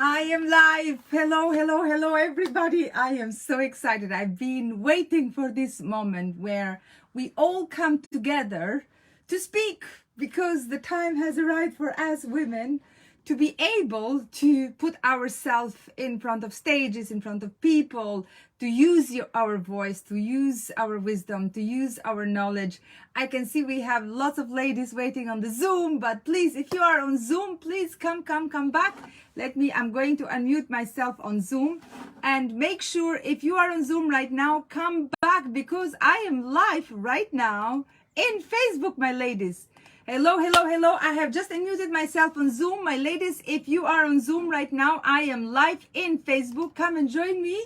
I am live. Hello, hello, hello, everybody. I am so excited. I've been waiting for this moment where we all come together to speak because the time has arrived for us women to be able to put ourselves in front of stages, in front of people, to use our voice, to use our wisdom, to use our knowledge. I can see we have lots of ladies waiting on the Zoom, but please, if you are on Zoom, please come back. I'm going to unmute myself on Zoom, and make sure if you are on Zoom right now, come back because I am live right now in Facebook, my ladies. Hello, hello, hello. I have just unmuted myself on Zoom. My ladies, if you are on Zoom right now, I am live in Facebook. Come and join me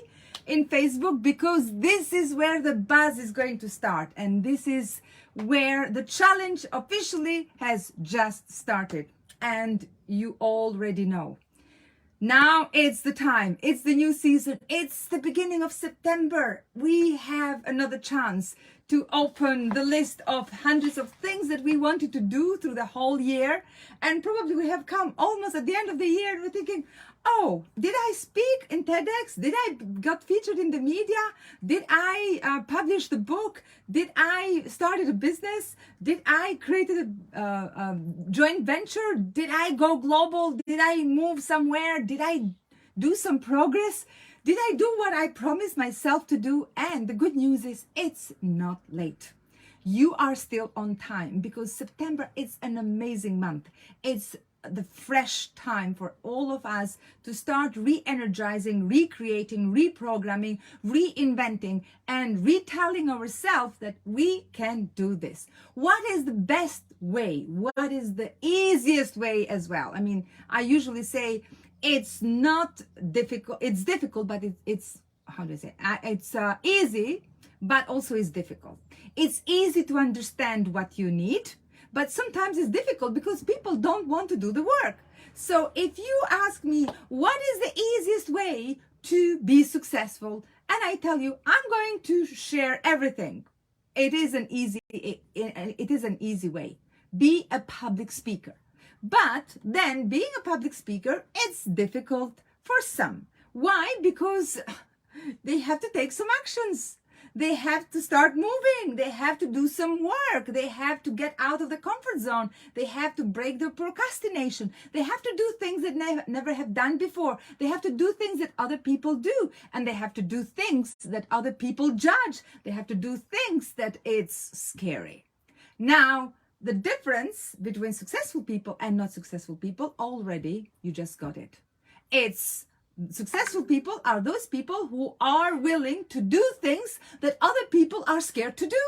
in Facebook because this is where the buzz is going to start. And this is where the challenge officially has just started. And you already know. Now it's the time. It's the new season. It's the beginning of September. We have another chance to open the list of hundreds of things that we wanted to do through the whole year. And probably we have come almost at the end of the year and we're thinking, oh, did I speak in TEDx? Did I got featured in the media? Did I publish the book? Did I started a business? Did I created a joint venture? Did I go global? Did I move somewhere? Did I do some progress? Did I do what I promised myself to do? And the good news is it's not late. You are still on time because September is an amazing month. It's the fresh time for all of us to start re-energizing, recreating, reprogramming, reinventing, and retelling ourselves that we can do this. What is the best way? What is the easiest way as well? I mean, I usually say it's not difficult. It's difficult, but it's how do I say? It's easy, but also is difficult. It's easy to understand what you need, but sometimes it's difficult because people don't want to do the work. So if you ask me, what is the easiest way to be successful? And I tell you, I'm going to share everything. It is an easy way. Be a public speaker. But then being a public speaker, it's difficult for some. Why? Because they have to take some actions. They have to start moving. They have to do some work. They have to get out of the comfort zone. They have to break their procrastination. They have to do things that never have done before. They have to do things that other people do. And they have to do things that other people judge. They have to do things that it's scary. Now, the difference between successful people and not successful people, already you just got it. It's successful people are those people who are willing to do things that other people are scared to do.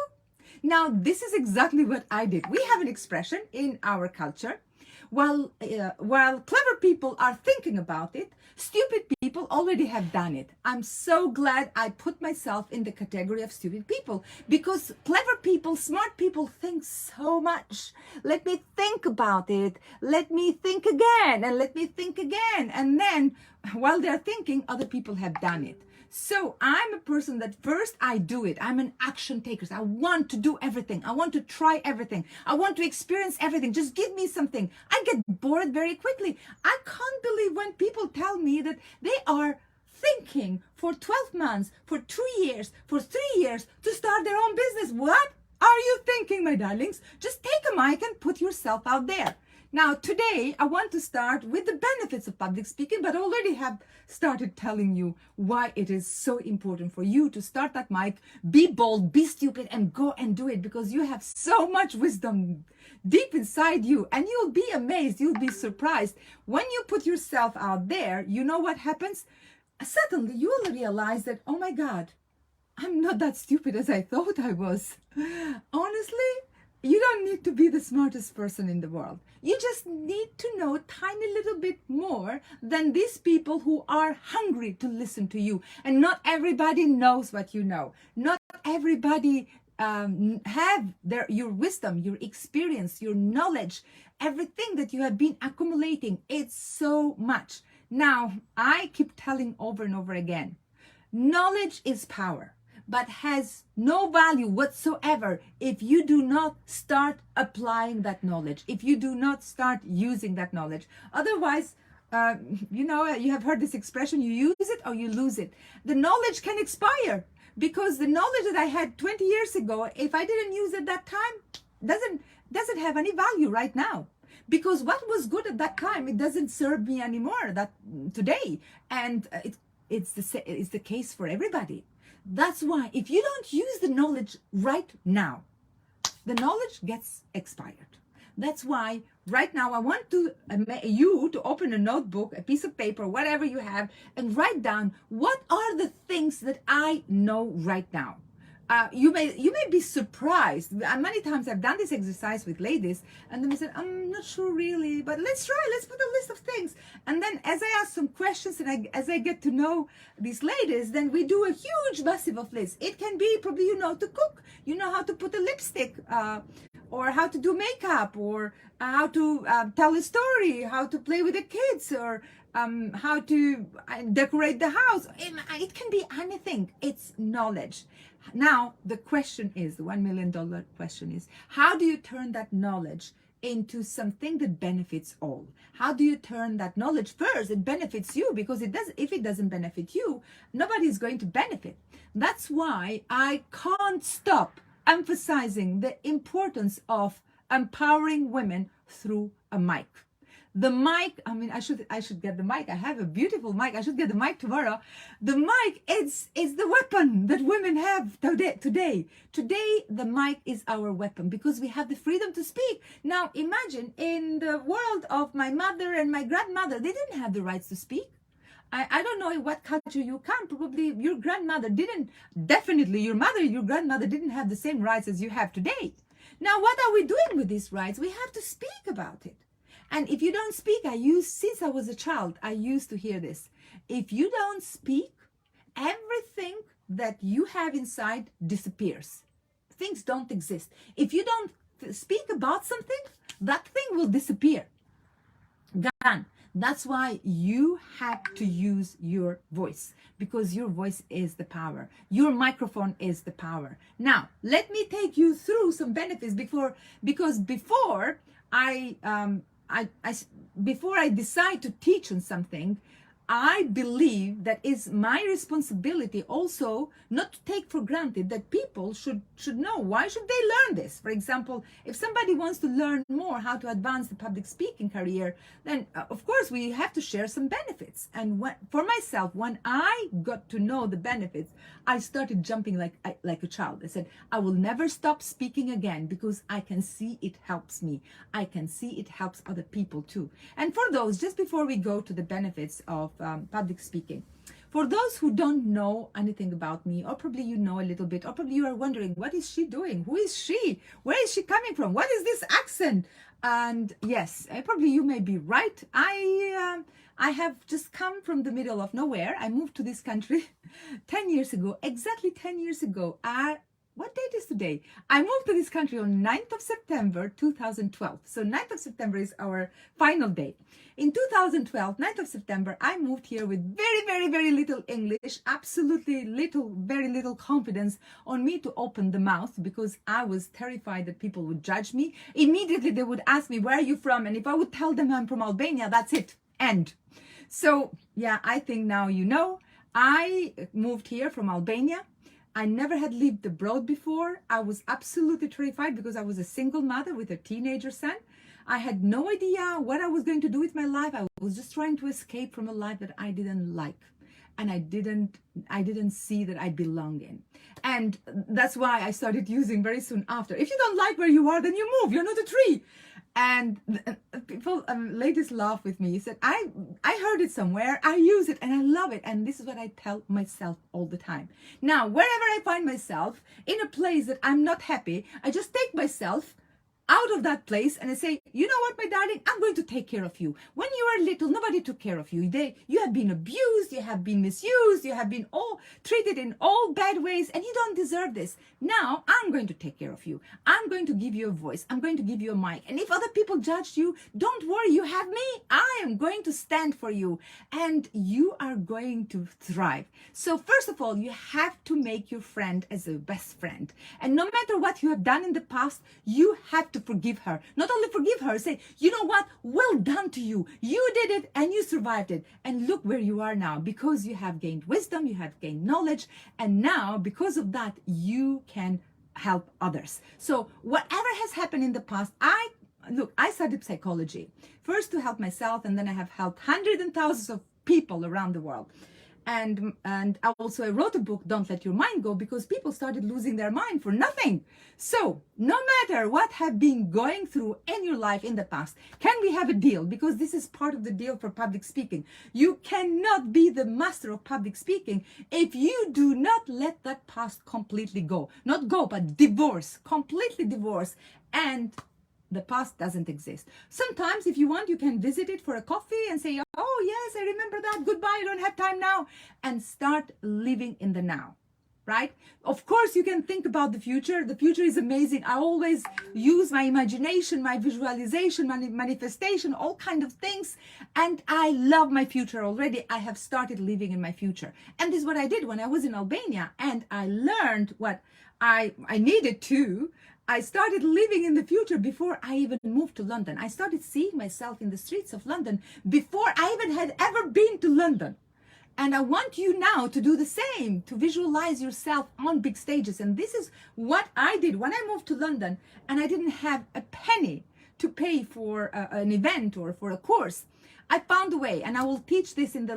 Now, this is exactly what I did. We have an expression in our culture. While clever people are thinking about it, stupid people already have done it. I'm so glad I put myself in the category of stupid people because clever people, smart people think so much. Let me think about it. Let me think again and let me think again. And then while they're thinking, other people have done it. So I'm a person that first I do it. I'm an action taker. I want to do everything. I want to try everything. I want to experience everything. Just give me something. I get bored very quickly. I can't believe when people tell me that they are thinking for 12 months, for 2 years, for 3 years to start their own business. What are you thinking, my darlings? Just take a mic and put yourself out there. Now, today, I want to start with the benefits of public speaking, but already have started telling you why it is so important for you to start that mic, be bold, be stupid, and go and do it because you have so much wisdom deep inside you and you'll be amazed, you'll be surprised. When you put yourself out there, you know what happens? Suddenly, you will realize that, oh my God, I'm not that stupid as I thought I was. Honestly, you don't need to be the smartest person in the world. You just need to know a tiny little bit more than these people who are hungry to listen to you. And not everybody knows what you know. Not everybody have your wisdom, your experience, your knowledge, everything that you have been accumulating. It's so much. Now, I keep telling over and over again, knowledge is power, but has no value whatsoever if you do not start applying that knowledge, if you do not start using that knowledge. Otherwise, uh, you have heard this expression, you use it or you lose it. The knowledge can expire, because the knowledge that I had 20 years ago, if I didn't use it that time, doesn't have any value right now. Because what was good at that time, it doesn't serve me anymore that today. And it's the case for everybody. That's why if you don't use the knowledge right now, the knowledge gets expired. That's why right now I want you to open a notebook, a piece of paper, whatever you have, and write down, what are the things that I know right now. You may be surprised. Many times I've done this exercise with ladies, and then they said, I'm not sure really, but let's try. Let's put a list of things. And then as I ask some questions and as I get to know these ladies, then we do a huge massive of lists. It can be probably to cook, how to put a lipstick, or how to do makeup, or how to tell a story, how to play with the kids, or how to decorate the house. It can be anything. It's knowledge. Now, the question is, the $1 million question is, how do you turn that knowledge into something that benefits all? How do you turn that knowledge? First, it benefits you, because if it doesn't benefit you, nobody's going to benefit. That's why I can't stop emphasizing the importance of empowering women through a mic. The mic, I should get the mic. I have a beautiful mic. I should get the mic tomorrow. The mic is the weapon that women have today. Today, the mic is our weapon, because we have the freedom to speak. Now, imagine in the world of my mother and my grandmother, they didn't have the rights to speak. I don't know in what culture you come. Probably your grandmother didn't. Definitely your grandmother didn't have the same rights as you have today. Now, what are we doing with these rights? We have to speak about it. And if you don't speak, since I was a child, I used to hear this. If you don't speak, everything that you have inside disappears. Things don't exist. If you don't speak about something, that thing will disappear. Gone. That's why you have to use your voice, because your voice is the power. Your microphone is the power. Now, let me take you through some benefits before I decide to teach on something. I believe that it's my responsibility also not to take for granted that people should know. Why should they learn this? For example, if somebody wants to learn more how to advance the public speaking career, then of course we have to share some benefits. And for myself, when I got to know the benefits, I started jumping like a child. I said, I will never stop speaking again, because I can see it helps me. I can see it helps other people too. And for those, just before we go to the benefits of public speaking, for those who don't know anything about me, or probably you know a little bit, or probably you are wondering, what is she doing? Who is she? Where is she coming from? What is this accent? And yes, probably you may be right. I have just come from the middle of nowhere. I moved to this country 10 years ago, exactly 10 years ago. What date is today? I moved to this country on 9th of September, 2012. So 9th of September is our final date. In 2012, 9th of September, I moved here with very, very, very little English, absolutely very little confidence on me to open the mouth, because I was terrified that people would judge me. Immediately, they would ask me, where are you from? And if I would tell them I'm from Albania, that's it. End. So yeah, I think now you know. I moved here from Albania. I never had lived abroad before. I was absolutely terrified, because I was a single mother with a teenager son. I had no idea what I was going to do with my life. I was just trying to escape from a life that I didn't like, and I didn't see that I belong in. And that's why I started using very soon after, if you don't like where you are, then you move. You're not a tree. And people, ladies laugh with me. He said, I heard it somewhere. I use it and I love it. And this is what I tell myself all the time. Now, wherever I find myself in a place that I'm not happy, I just take myself out of that place and I say, you know what, my darling, I'm going to take care of you. When you were little, nobody took care of you. You have been abused, you have been misused, you have been all treated in all bad ways, and you don't deserve this. Now I'm going to take care of you. I'm going to give you a voice. I'm going to give you a mic. And if other people judged you, don't worry, you have me. I am going to stand for you, and you are going to thrive. So first of all, you have to make your friend as a best friend. And no matter what you have done in the past, you have to forgive her. Not only forgive her, say, you know what? Well done to you. You did it and you survived it. And look where you are now, because you have gained wisdom, you have gained knowledge. And now, because of that, you can help others. So whatever has happened in the past, I studied psychology, first to help myself, and then I have helped hundreds and thousands of people around the world. And I wrote a book, Don't Let Your Mind Go, because people started losing their mind for nothing. So no matter what have been going through in your life in the past, can we have a deal? Because this is part of the deal for public speaking. You cannot be the master of public speaking if you do not let that past completely go. Not go, but divorce, completely divorce. And the past doesn't exist. Sometimes, if you want, you can visit it for a coffee and say, oh, yes, I remember that. Goodbye, I don't have time now. And start living in the now, right? Of course, you can think about the future. The future is amazing. I always use my imagination, my visualization, my manifestation, all kind of things. And I love my future already. I have started living in my future. And this is what I did when I was in Albania. And I learned what I needed to. I started living in the future before I even moved to London. I started seeing myself in the streets of London before I even had ever been to London. And I want you now to do the same, to visualize yourself on big stages. And this is what I did when I moved to London, and I didn't have a penny to pay for an event or for a course. I found a way, and I will teach this in the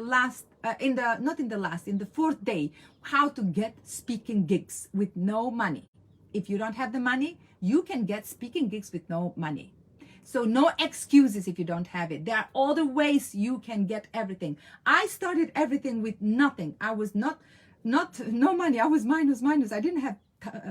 fourth day, how to get speaking gigs with no money. If you don't have the money, you can get speaking gigs with no money. So no excuses if you don't have it. There are other ways you can get everything. I started everything with nothing. I was no money. I was minus. I didn't have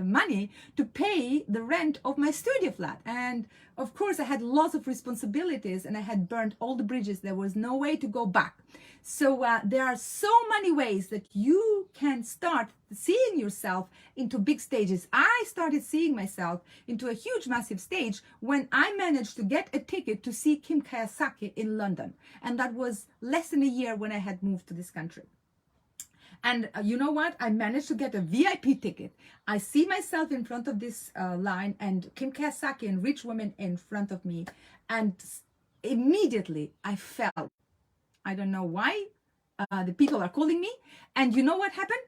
money to pay the rent of my studio flat. And of course, I had lots of responsibilities and I had burnt all the bridges. There was no way to go back. So there are so many ways that you can start seeing yourself into big stages. I started seeing myself into a huge, massive stage when I managed to get a ticket to see Kim Kiyosaki in London. And that was less than a year when I had moved to this country. And you know what? I managed to get a VIP ticket. I see myself in front of this line and Kim Kiyosaki and rich women in front of me. And immediately I felt, I don't know why, the people are calling me. And you know what happened?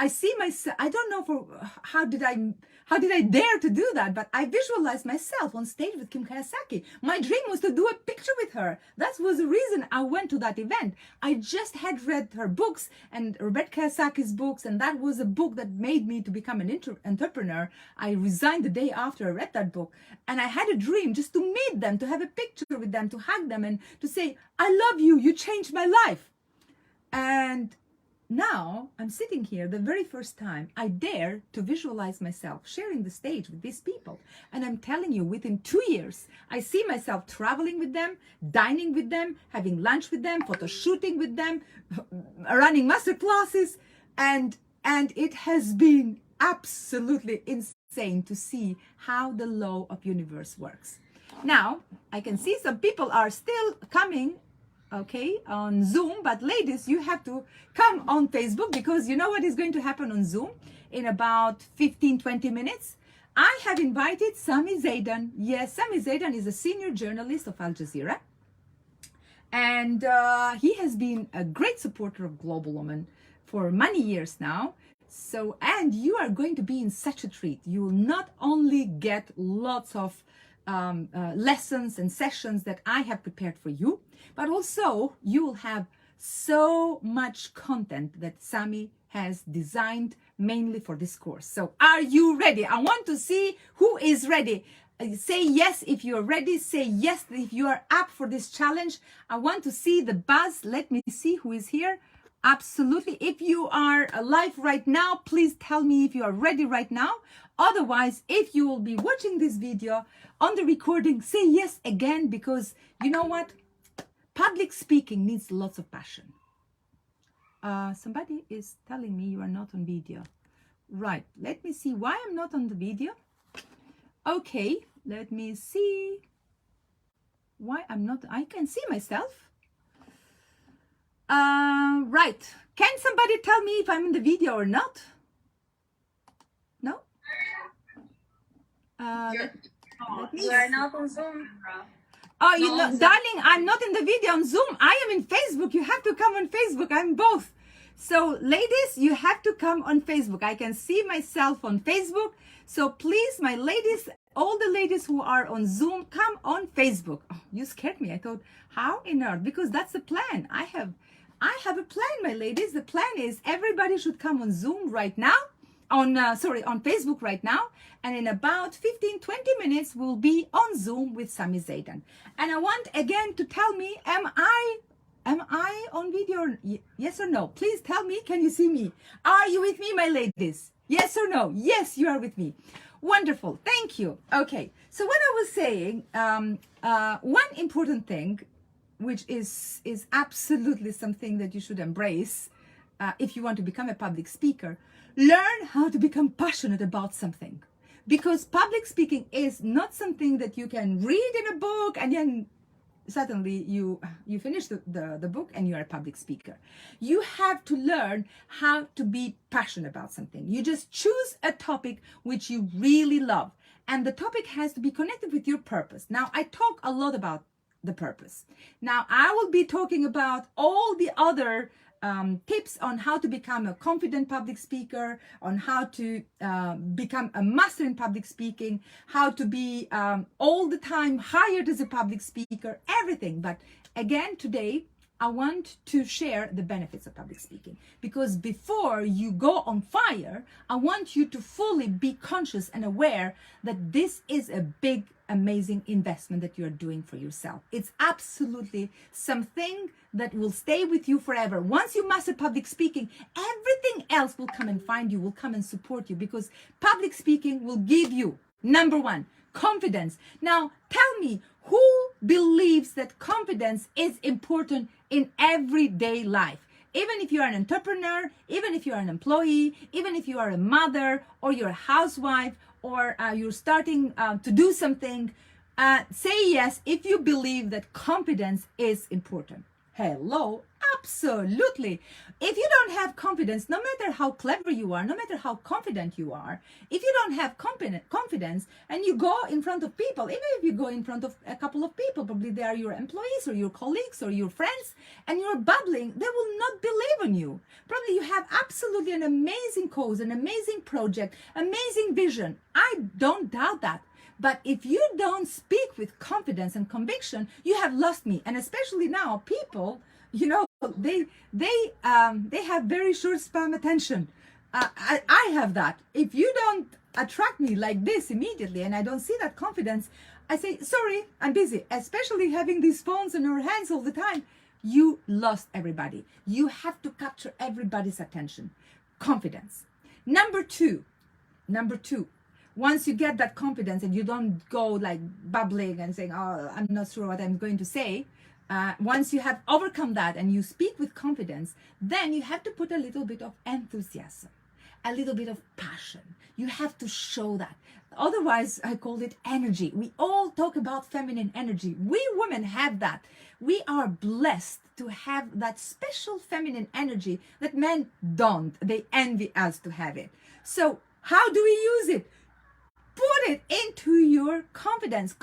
I see myself, I don't know how did I dare to do that, but I visualized myself on stage with Kim Kiyosaki. My dream was to do a picture with her. That was the reason I went to that event. I just had read her books and Robert Kiyosaki's books, and that was a book that made me to become an entrepreneur. I resigned the day after I read that book, and I had a dream just to meet them, to have a picture with them, to hug them, and to say, I love you, you changed my life. And now I'm sitting here the very first time I dare to visualize myself sharing the stage with these people. And I'm telling you, within 2 years, I see myself traveling with them, dining with them, having lunch with them, photo shooting with them, running master classes. And it has been absolutely insane to see how the law of universe works. Now, I can see some people are still coming on Zoom, but ladies, you have to come on Facebook, because you know what is going to happen on Zoom in about 15-20 minutes. I have invited Sami Zaidan. Yes, Sami Zaidan is a senior journalist of Al Jazeera, and he has been a great supporter of Global Woman for many years now. So, and you are going to be in such a treat. You will not only get lots of lessons and sessions that I have prepared for you, but also you will have so much content that Sami has designed mainly for this course. So are you ready? I want to see who is ready. Say yes if you're ready. Say yes if you are up for this challenge. I want to see the buzz. Let me see who is here. Absolutely. If you are live right now, please tell me if you are ready right now. Otherwise, if you will be watching this video on the recording, say yes again, because you know what? Public speaking needs lots of passion. Somebody is telling me you are not on video. Right. Let me see why I'm not on the video. Okay. Let me see why I'm not. I can see myself. Right. Can somebody tell me if I'm in the video or not? No? Let me You are see. not on Zoom. Oh, you know, darling, I'm not in the video on Zoom. I am in Facebook. You have to come on Facebook. I'm both. So, ladies, you have to come on Facebook. I can see myself on Facebook. So, please, my ladies, all the ladies who are on Zoom, come on Facebook. Oh, you scared me. I thought, how in earth? Because that's the plan. I have a plan, my ladies. The plan is everybody should come on Zoom right now. On Facebook right now, and in about 15-20 minutes we'll be on Zoom with Sami Zaidan. And I want again to tell me, am I on video? Yes or no? Please tell me. Can you see me? Are you with me, my ladies? Yes or no? Yes, you are with me. Wonderful. Thank you. Okay, so what I was saying, one important thing, which is absolutely something that you should embrace if you want to become a public speaker. Learn how to become passionate about something, because public speaking is not something that you can read in a book and then suddenly you finish the book and you're a public speaker. You have to learn how to be passionate about something. You just choose a topic which you really love, and the topic has to be connected with your purpose. Now, I talk a lot about the purpose. Now, I will be talking about all the other tips on how to become a confident public speaker, on how to become a master in public speaking, how to be all the time hired as a public speaker, everything. But again, today, I want to share the benefits of public speaking, because before you go on fire, I want you to fully be conscious and aware that this is a big, amazing investment that you're doing for yourself. It's absolutely something that will stay with you forever. Once you master public speaking, everything else will come and find you, will come and support you, because public speaking will give you, number one, confidence. Now, tell me, who believes that confidence is important in everyday life? Even if you are an entrepreneur, even if you are an employee, even if you are a mother or you're a housewife, or you're starting to do something, say yes if you believe that confidence is important. Hello, absolutely. If you don't have confidence, no matter how clever you are, no matter how confident you are, if you don't have confidence and you go in front of people, even if you go in front of a couple of people, probably they are your employees or your colleagues or your friends, and you're babbling, they will not believe in you. Probably you have absolutely an amazing cause, an amazing project, amazing vision. I don't doubt that. But if you don't speak with confidence and conviction, you have lost me. And especially now, people, you know, they have very short span attention. I have that. If you don't attract me like this immediately, and I don't see that confidence, I say, sorry, I'm busy. Especially having these phones in our hands all the time, you lost everybody. You have to capture everybody's attention. Confidence. Number two. Once you get that confidence and you don't go like babbling and saying, oh, I'm not sure what I'm going to say. Once you have overcome that and you speak with confidence, then you have to put a little bit of enthusiasm, a little bit of passion. You have to show that. Otherwise, I call it energy. We all talk about feminine energy. We women have that. We are blessed to have that special feminine energy that men don't. They envy us to have it. So how do we use it? Put it into your confidence,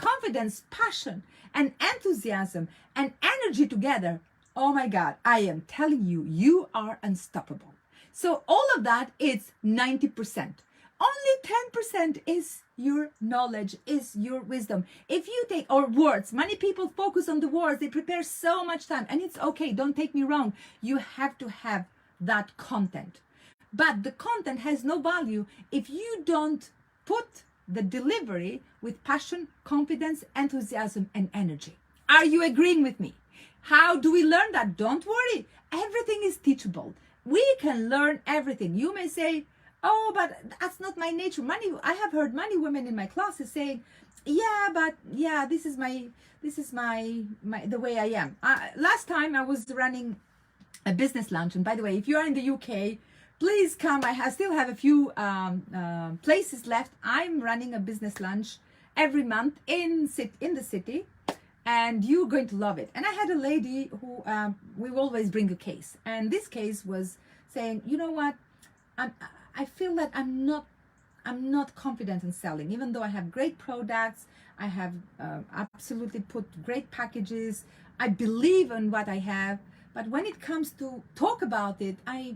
passion, and enthusiasm and energy together. Oh my God, I am telling you, you are unstoppable. So all of that is 90%. Only 10% is your knowledge, is your wisdom. If you take, or words, many people focus on the words, they prepare so much time, and it's okay, don't take me wrong. You have to have that content. But the content has no value if you don't put the delivery with passion, confidence, enthusiasm, and energy. Are you agreeing with me? How do we learn that? Don't worry. Everything is teachable. We can learn everything. You may say, oh, but that's not my nature. I have heard many women in my classes saying, this is the way I am. Last time I was running a business lunch, and by the way, if you are in the UK, please come. I still have a few places left. I'm running a business lunch every month in the city, and you're going to love it. And I had a lady who we always bring a case, and this case was saying, you know what, I feel that I'm not I'm not confident in selling, even though I have great products. I have absolutely put great packages. I believe in what I have, but when it comes to talk about it, I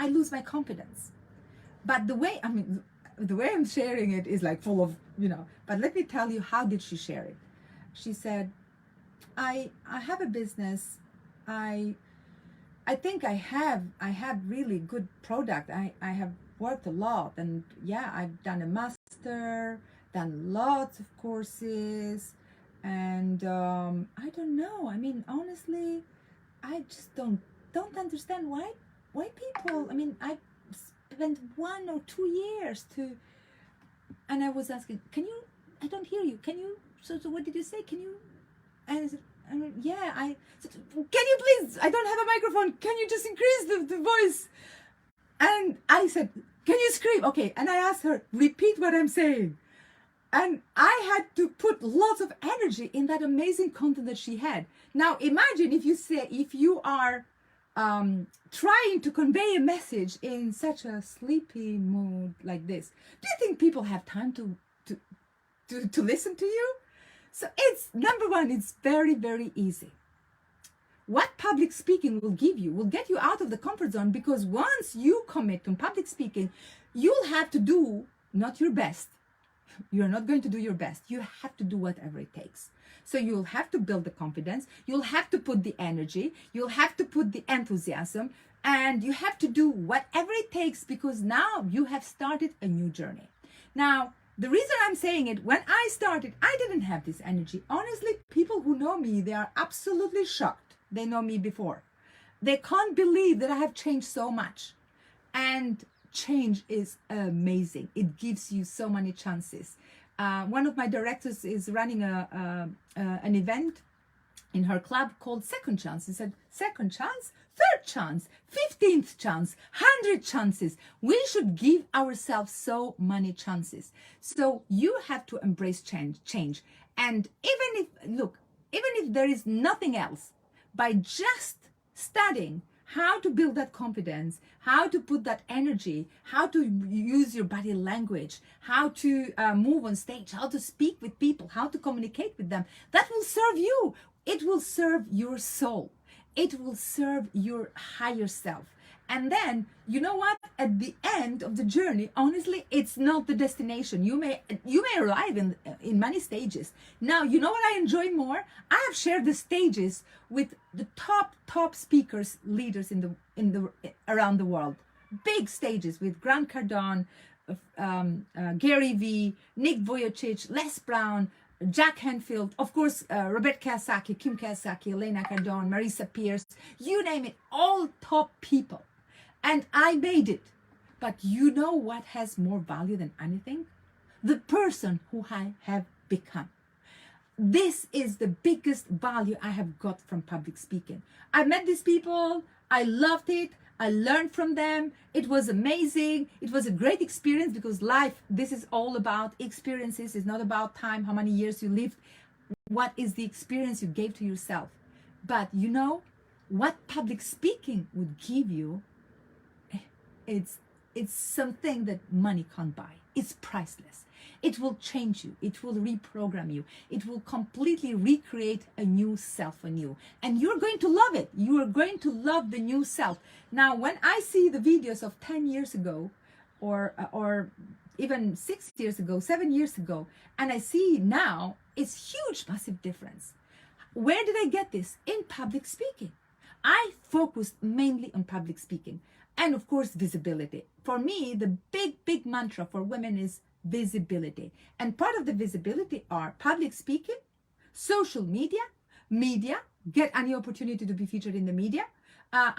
lose my confidence. But the way I'm sharing it is like full of, but let me tell you, how did she share it? She said, I have a business. I think I have really good product. I have worked a lot, and yeah, I've done a master, done lots of courses, and I don't know. I mean, honestly, I just don't understand why people. I mean, I spent 1 or 2 years to, and I was asking, can you? I don't hear you. Can you? So what did you say? Can you? And I said, yeah, I said, can you please? I don't have a microphone. Can you just increase the voice? And I said, can you scream? Okay. And I asked her, repeat what I'm saying. And I had to put lots of energy in that amazing content that she had. Now, imagine if you are trying to convey a message in such a sleepy mood like this. Do you think people have time to listen to you? So it's, number one, it's very, very easy. What public speaking will get you out of the comfort zone, because once you commit to public speaking, you'll have to do not your best. You're not going to do your best. You have to do whatever it takes. So you'll have to build the confidence. You'll have to put the energy. You'll have to put the enthusiasm, and you have to do whatever it takes, because now you have started a new journey. Now, the reason I'm saying it, when I started, I didn't have this energy. Honestly, people who know me, they are absolutely shocked. They know me before. They can't believe that I have changed so much. And change is amazing. It gives you so many chances. One of my directors is running an event in her club called Second Chance. He said, second chance, third chance, 15th chance, 100 chances. We should give ourselves so many chances. So you have to embrace change. And even if there is nothing else, by just studying how to build that confidence, how to put that energy, how to use your body language, how to move on stage, how to speak with people, how to communicate with them, that will serve you. It will serve your soul. It will serve your higher self. And then, you know what? At the end of the journey, honestly, it's not the destination. You may arrive in many stages. Now, you know what I enjoy more? I have shared the stages with the top speakers, leaders around the world. Big stages with Grant Cardone, Gary Vee, Nick Vujicic, Les Brown, Jack Canfield, of course, Robert Kiyosaki, Kim Kiyosaki, Elena Cardone, Marisa Peerce, you name it, all top people. And I made it. But you know what has more value than anything? The person who I have become. This is the biggest value I have got from public speaking. I met these people. I loved it. I learned from them. It was amazing. It was a great experience, because life, this is all about experiences. It's not about time, how many years you lived. What is the experience you gave to yourself? But you know what public speaking would give you? It's something that money can't buy. It's priceless. It will change you. It will reprogram you. It will completely recreate a new self anew. And you're going to love it. You are going to love the new self. Now, when I see the videos of 10 years ago, or even 6 years ago, 7 years ago, and I see now, it's huge, massive difference. Where did I get this? In public speaking. I focused mainly on public speaking. And of course, visibility. For me, the big mantra for women is visibility. And part of the visibility are public speaking, social media, get any opportunity to be featured in the media,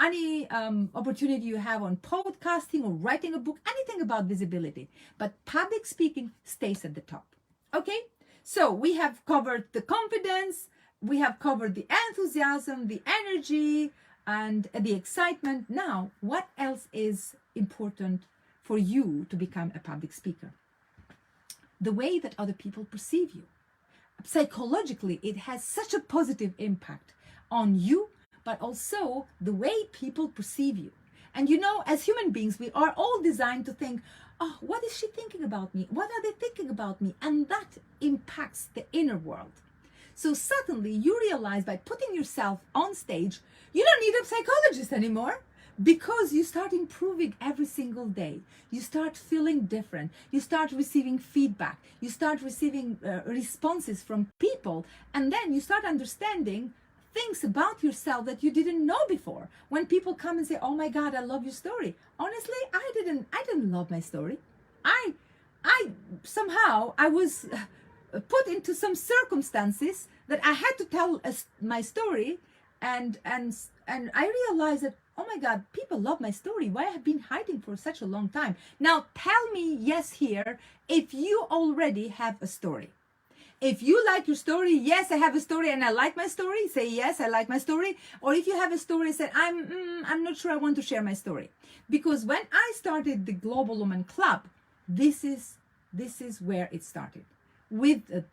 any opportunity you have on podcasting or writing a book, anything about visibility. But public speaking stays at the top. Okay? So we have covered the confidence, we have covered the enthusiasm, the energy, and the excitement. Now, what else is important for you to become a public speaker? The way that other people perceive you. Psychologically, it has such a positive impact on you, but also the way people perceive you. And you know, as human beings, we are all designed to think, oh, what is she thinking about me? What are they thinking about me? And that impacts the inner world. So suddenly you realize by putting yourself on stage, you don't need a psychologist anymore, because you start improving every single day. You start feeling different. You start receiving feedback. You start receiving responses from people. And then you start understanding things about yourself that you didn't know before. When people come and say, oh my God, I love your story. Honestly, I didn't love my story. I somehow I was put into some circumstances that I had to tell my story, and I realized that, oh my God, people love my story. Why have I been hiding for such a long time? Now tell me yes here if you already have a story. If you like your story, yes, I have a story and I like my story, say yes, I like my story. Or if you have a story, say I'm not sure I want to share my story. Because when I started the Global Woman Club, this is where it started, with the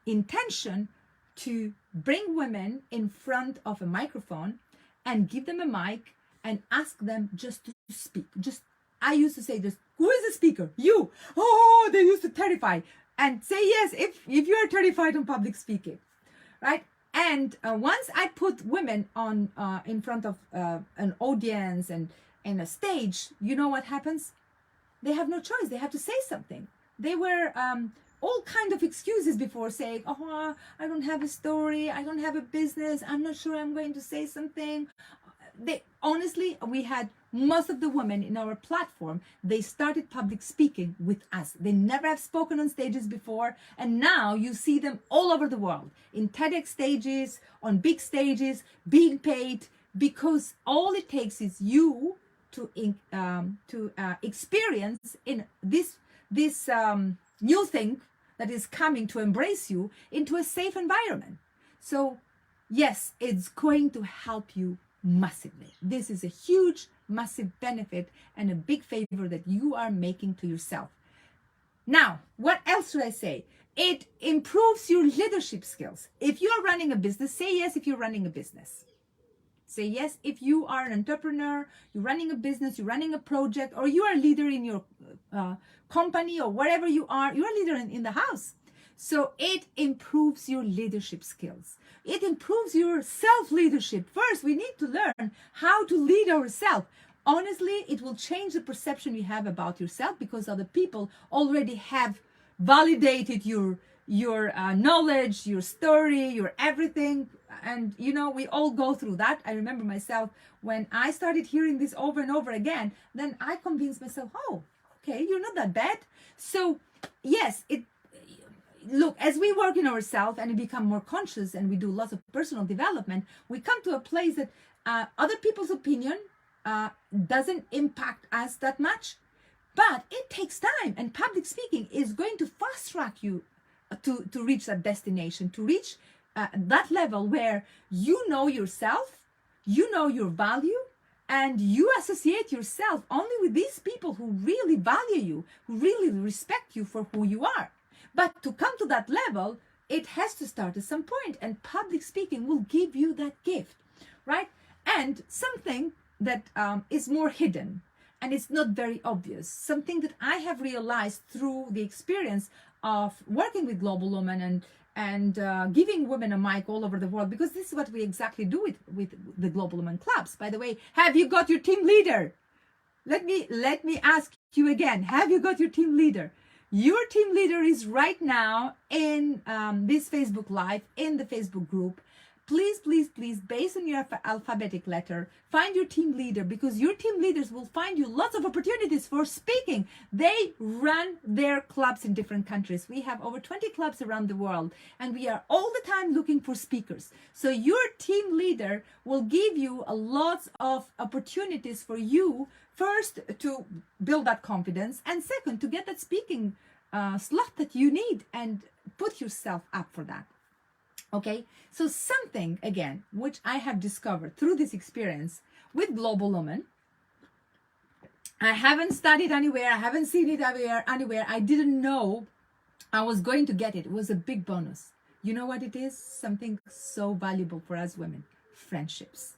intention to bring women in front of a microphone and give them a mic and ask them just to speak. I used to say just, who is the speaker? You. Oh, they used to terrify. And say yes if you are terrified on public speaking, right? And once I put women on in front of an audience and a stage, you know what happens? They have no choice. They have to say something. They were all kind of excuses before, saying, oh, I don't have a story, I don't have a business, I'm not sure I'm going to say something. Honestly, we had most of the women in our platform, they started public speaking with us. They never have spoken on stages before, and now you see them all over the world, in TEDx stages, on big stages, being paid, because all it takes is you to experience in this new thing that is coming to embrace you into a safe environment. So yes, it's going to help you massively. This is a huge, massive benefit and a big favor that you are making to yourself. Now, what else should I say? It improves your leadership skills. If you are running a business, say yes if you're running a business. Say yes if you are an entrepreneur, you're running a business, you're running a project, or you are a leader in your company, or wherever you are, you're a leader in the house. So it improves your leadership skills. It improves your self-leadership. First, we need to learn how to lead ourselves. Honestly, it will change the perception you have about yourself, because other people already have validated your knowledge, your story, your everything. And you know, we all go through that. I remember myself when I started hearing this over and over again, then I convinced myself, oh, okay, you're not that bad. So yes, look, as we work in ourselves and we become more conscious and we do lots of personal development, we come to a place that other people's opinion doesn't impact us that much, but it takes time, and public speaking is going to fast track you to reach that destination, to reach that level where you know yourself, you know your value, and you associate yourself only with these people who really value you, who really respect you for who you are. But to come to that level, it has to start at some point, and public speaking will give you that gift, right? And something that is more hidden and it's not very obvious, something that I have realized through the experience of working with Global Women and giving women a mic all over the world, because this is what we exactly do with the Global Women Clubs. By the way, have you got your team leader? Let me ask you again, have you got your team leader? Your team leader is right now in this Facebook Live, in the Facebook group. Please, please, please, based on your alphabetic letter, find your team leader, because your team leaders will find you lots of opportunities for speaking. They run their clubs in different countries. We have over 20 clubs around the world, and we are all the time looking for speakers. So your team leader will give you a lot of opportunities for you, first, to build that confidence, and second, to get that speaking slot that you need and put yourself up for that. Okay, so something, again, which I have discovered through this experience with Global Woman, I haven't studied anywhere, I haven't seen it anywhere, I didn't know I was going to get it. It was a big bonus. You know what it is? Something so valuable for us women: friendships.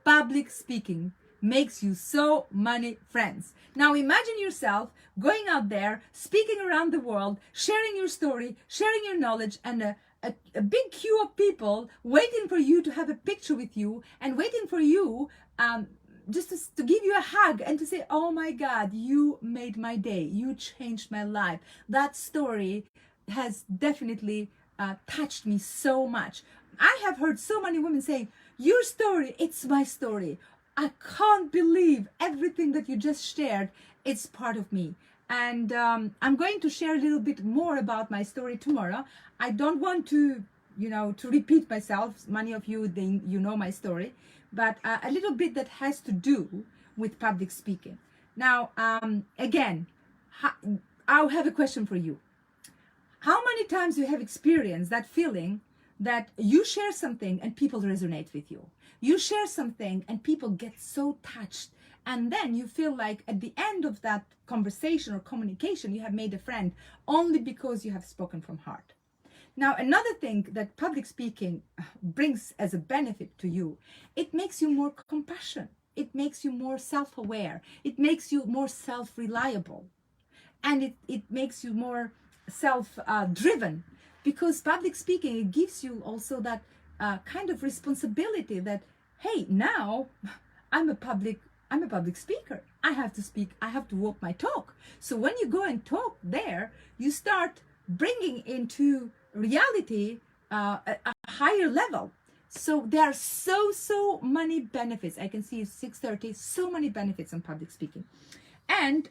Public speaking makes you so many friends. Now imagine yourself going out there, speaking around the world, sharing your story, sharing your knowledge, and a big queue of people waiting for you to have a picture with you and waiting for you just to give you a hug and to say, oh my God, you made my day. You changed my life. That story has definitely touched me so much. I have heard so many women saying, your story, it's my story. I can't believe everything that you just shared. It's part of me. And I'm going to share a little bit more about my story tomorrow. I don't want to, to repeat myself. Many of you, you know my story, but a little bit that has to do with public speaking. Now, again, I'll have a question for you. How many times you have experienced that feeling that you share something and people resonate with you? You share something and people get so touched. And then you feel like at the end of that conversation or communication, you have made a friend only because you have spoken from heart. Now, another thing that public speaking brings as a benefit to you, it makes you more compassionate. It makes you more self-aware. It makes you more self-reliable. And it makes you more self-driven, because public speaking, it gives you also that kind of responsibility that, hey, now I'm a public speaker. I have to speak. I have to walk my talk. So when you go and talk there, you start bringing into reality a higher level. So there are so many benefits. I can see 6:30. So many benefits on public speaking, and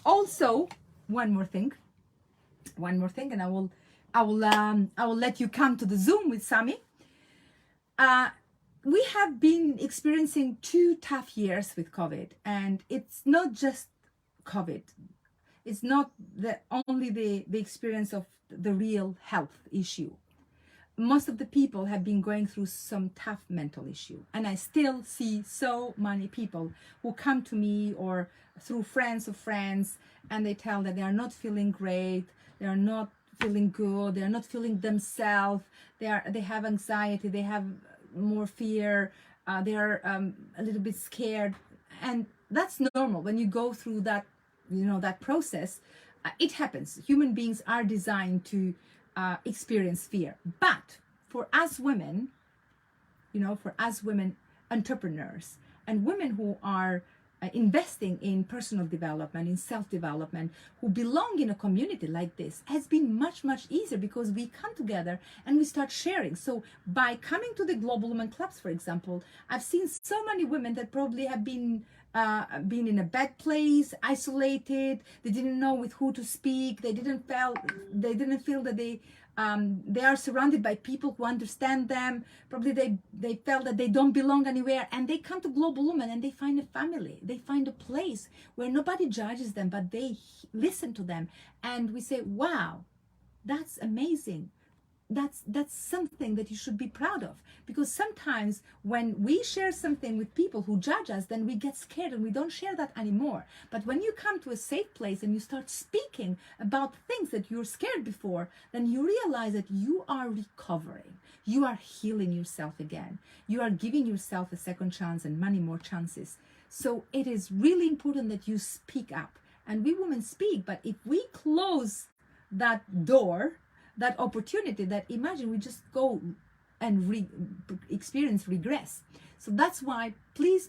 also one more thing, and I will let you come to the Zoom with Sami. We have been experiencing 2 tough years with COVID, and it's not just COVID. It's not only the experience of the real health issue. Most of the people have been going through some tough mental issue, and I still see so many people who come to me or through friends of friends, and they tell that they are not feeling great, they are not feeling good, they are not feeling themselves, they have anxiety, they have more fear, they are a little bit scared, and that's normal when you go through that, that process. It happens. Human beings are designed to experience fear. But for us women, entrepreneurs and women who are investing in personal development, in self-development, who belong in a community like this, has been much easier, because we come together and we start sharing. So by coming to the Global Women Clubs, for example, I've seen so many women that probably have been in a bad place, isolated. They didn't know with who to speak. They didn't feel that they are surrounded by people who understand them. Probably they felt that they don't belong anywhere, and they come to Global Women and they find a family. They find a place where nobody judges them, but they listen to them. And we say, wow, that's amazing. That's something that you should be proud of, because sometimes when we share something with people who judge us, then we get scared and we don't share that anymore. But when you come to a safe place and you start speaking about things that you're scared before, then you realize that you are recovering, you are healing yourself again, you are giving yourself a second chance and many more chances. So it is really important that you speak up, and we women speak. But if we close that door, that opportunity, that imagine we just go and experience regress. So that's why, please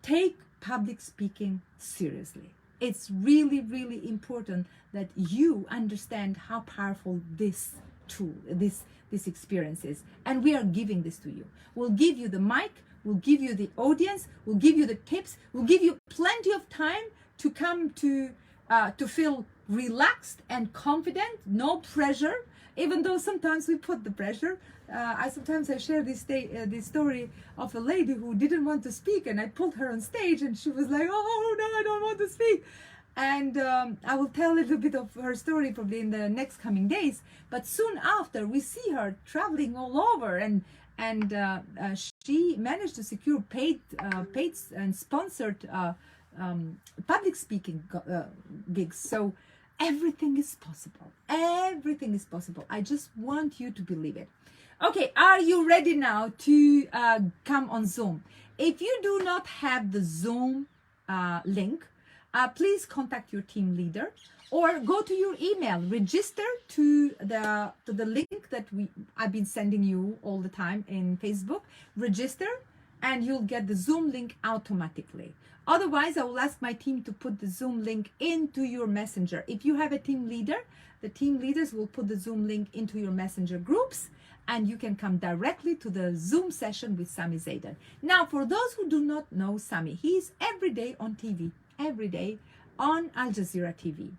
take public speaking seriously. It's really important that you understand how powerful this tool, this experience is. And we are giving this to you. We'll give you the mic, we'll give you the audience, we'll give you the tips, we'll give you plenty of time to come to feel relaxed and confident, no pressure, even though sometimes we put the pressure. I share this story of a lady who didn't want to speak, and I pulled her on stage, and she was like, oh no, I don't want to speak. And I will tell a little bit of her story probably in the next coming days. But soon after, we see her traveling all over, and she managed to secure paid and sponsored public speaking gigs. So everything is possible. Everything is possible. I just want you to believe it. Okay, are you ready now to come on Zoom? If you do not have the Zoom link, please contact your team leader or go to your email, register to the link that I've been sending you all the time in Facebook. Register and you'll get the Zoom link automatically. Otherwise, I will ask my team to put the Zoom link into your messenger. If you have a team leader, the team leaders will put the Zoom link into your messenger groups and you can come directly to the Zoom session with Sami Zaidan. Now, for those who do not know Sami, he's every day on TV, every day on Al Jazeera TV.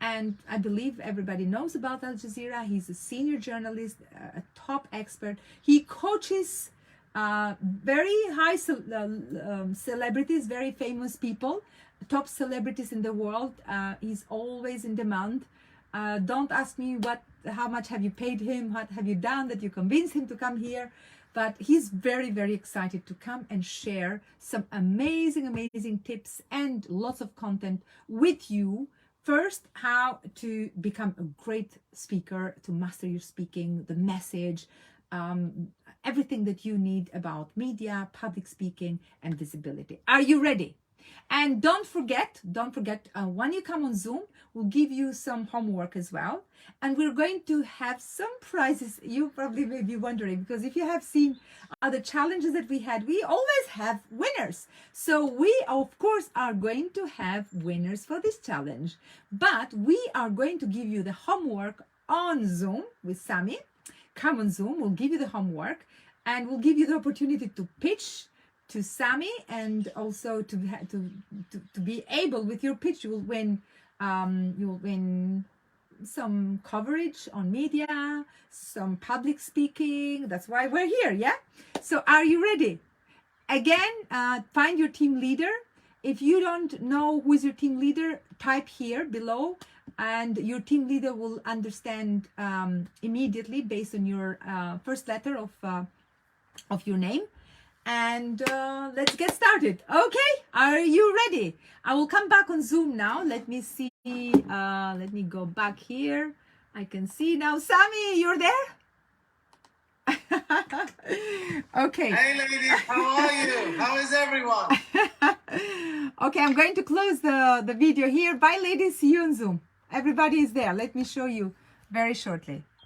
And I believe everybody knows about Al Jazeera. He's a senior journalist, a top expert. He coaches very high celebrities, very famous people, top celebrities in the world. He's always in demand. Don't ask me how much have you paid him, what have you done that you convinced him to come here. But he's very, very excited to come and share some amazing tips and lots of content with you. First, how to become a great speaker, to master your speaking, the message, everything that you need about media, public speaking, and visibility. Are you ready? And don't forget, when you come on Zoom, we'll give you some homework as well. And we're going to have some prizes. You probably may be wondering, because if you have seen other challenges that we had, we always have winners. So we, of course, are going to have winners for this challenge. But we are going to give you the homework on Zoom with Sami. Come on Zoom, we'll give you the homework and we'll give you the opportunity to pitch to Sami, and also to be able, with your pitch, you'll win some coverage on media, some public speaking. That's why we're here, yeah? So are you ready? Again, find your team leader. If you don't know who is your team leader, type here below, and your team leader will understand immediately based on your first letter of your name. And let's get started. Okay, are you ready? I will come back on Zoom now. Let me see. Let me go back here. I can see now. Sami, you're there? Okay. Hey ladies, how are you? How is everyone? Okay, I'm going to close the video here. Bye ladies, see you on Zoom. Everybody is there. Let me show you very shortly.